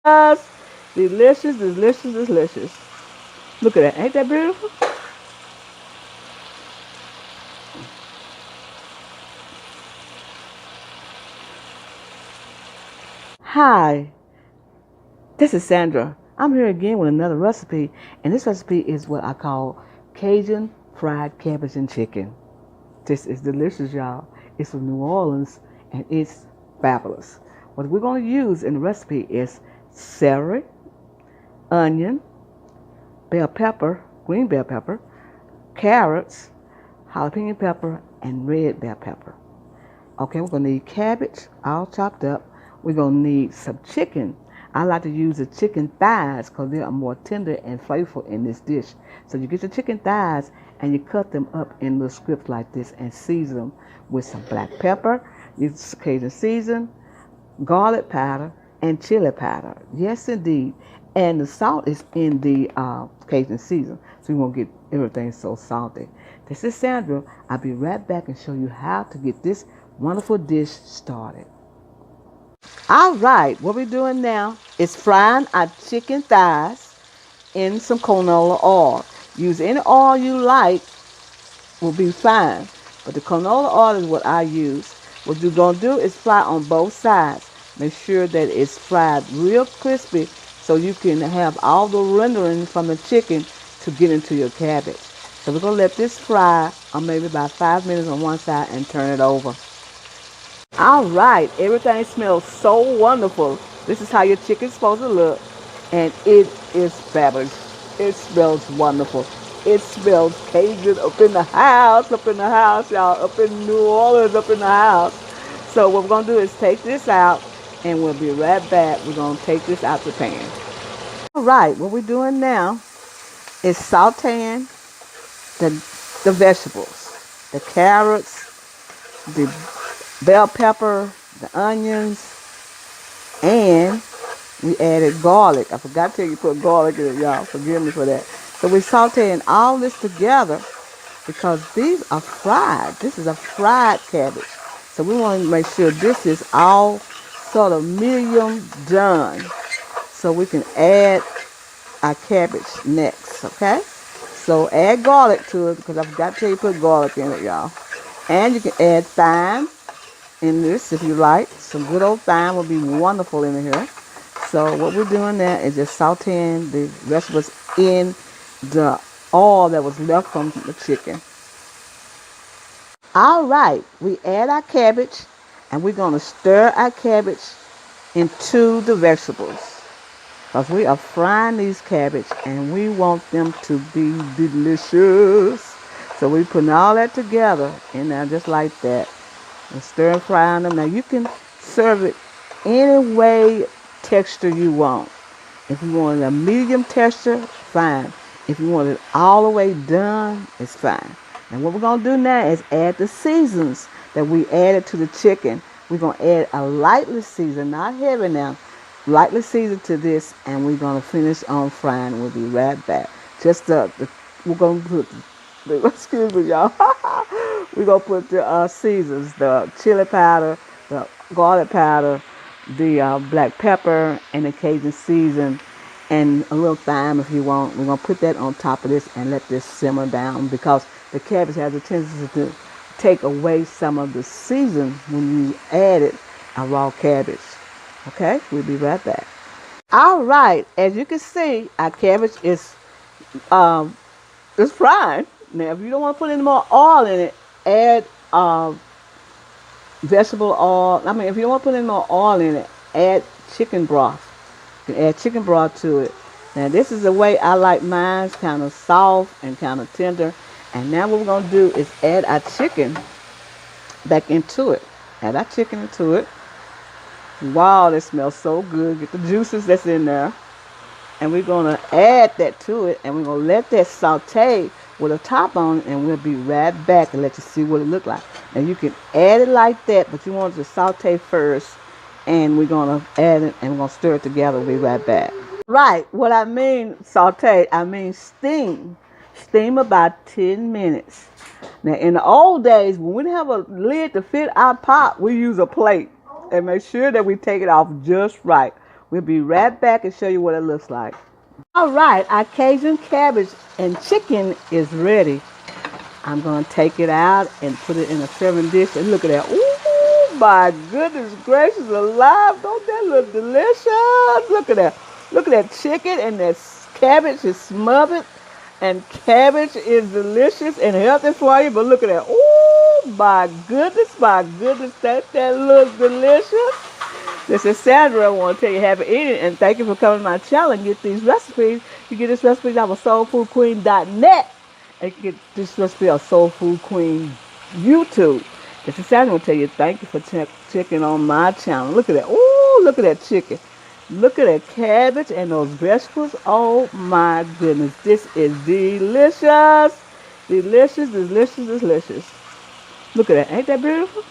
Yes, delicious, delicious, delicious. Look at that. Ain't that beautiful? Hi, this is Sandra. I'm here again with another recipe, and this recipe is what I call Cajun fried cabbage and chicken. This is delicious, y'all. It's from New Orleans, and it's fabulous. What we're going to use in the recipe is celery, onion, bell pepper, green bell pepper, carrots, jalapeno pepper, and red bell pepper. Okay, we're gonna need cabbage, all chopped up. We're gonna need some chicken. I like to use the chicken thighs because they are more tender and flavorful in this dish. So you get your chicken thighs and you cut them up in little strips like this and season them with some black pepper, use Cajun season, garlic powder, and chili powder. Yes, indeed. And the salt is in the Cajun season, so you won't get everything so salty. This is Sandra. I'll be right back and show you how to get this wonderful dish started. All right, what we're doing now is frying our chicken thighs in some canola oil. Use any oil you like will be fine, but the canola oil is what I use. What you're going to do is fry on both sides. Make sure that it's fried real crispy so you can have all the rendering from the chicken to get into your cabbage. So we're going to let this fry maybe about 5 minutes on one side and turn it over. All right, everything smells so wonderful. This is how your chicken's supposed to look, and it is fabulous. It smells wonderful. It smells Cajun up in the house, y'all, up in New Orleans, up in the house. So what we're gonna do is take this out, and we'll be right back. We're gonna take this out the pan. All right, what we're doing now is sauteing the the vegetables, the carrots, the bell pepper, the onions, and we added garlic. I forgot to tell you put garlic in it, y'all. Forgive me for that. So we're sauteing all this together because these are fried. This is a fried cabbage. So we want to make sure this is all sort of medium done so we can add our cabbage next, okay? So add garlic to it because I forgot to tell you put garlic in it, y'all. And you can add thyme in this if you like. Some good old thyme will be wonderful in here. So what we're doing now is just sauteing the vegetables in the oil that was left from the chicken. All right, we add our cabbage and we're going to stir our cabbage into the vegetables because we are frying these cabbage and we want them to be delicious. So we're putting all that together in there just like that and stir and fry on them. Now you can serve it any way texture you want. If you want a medium texture, fine. If you want it all the way done, it's fine. And what we're going to do now is add the seasons that we added to the chicken. We're going to add a lightly seasoned, not heavy now, lightly seasoned to this, and we're going to finish on frying. We'll be right back. We're going to put excuse me, y'all. We're going to put the seasons, the chili powder, the garlic powder, the black pepper, and the Cajun season, and a little thyme if you want. We're going to put that on top of this and let this simmer down because the cabbage has a tendency to take away some of the season when you add it a raw cabbage. Okay, we'll be right back. All right, as you can see, our cabbage um, is fried. Now, if you don't want to put any more oil in it, add vegetable oil. If you don't want to put any more oil in it, add chicken broth. You can add chicken broth to it. Now, this is the way I like mine, kind of soft and kind of tender. And now what we're going to do is add our chicken back into it. Add our chicken into it. Wow, that smells so good. Get the juices that's in there. And we're going to add that to it. And we're going to let that saute with a top on it. And we'll be right back and let you see what it looks like. And you can add it like that, but you want it to saute first. And we're going to add it and we're going to stir it together. We'll be right back. Right, what I mean saute, I mean steam. Steam about 10 minutes. Now, in the old days, when we didn't have a lid to fit our pot, we use a plate and make sure that we take it off just right. We'll be right back and show you what it looks like. All right, our Cajun cabbage and chicken is ready. I'm going to take it out and put it in a serving dish. And look at that. Ooh, my goodness gracious alive. Don't that look delicious? Look at that. Look at that chicken, and that cabbage is smothered. And cabbage is delicious and healthy for you. But look at that. Ooh, my goodness, my goodness. That looks delicious. This is Sandra. I want to tell you happy eating, and thank you for coming to my channel and get these recipes. You get this recipe off of soulfoodqueen.net. And you can get this recipe on Soul Food Queen YouTube. This is Sandra. I want to tell you thank you for checking on my channel. Look at that. Ooh, look at that chicken. Look at that cabbage and those vegetables. Oh my goodness. This is delicious. Delicious, delicious, delicious. Look at that. Ain't that beautiful?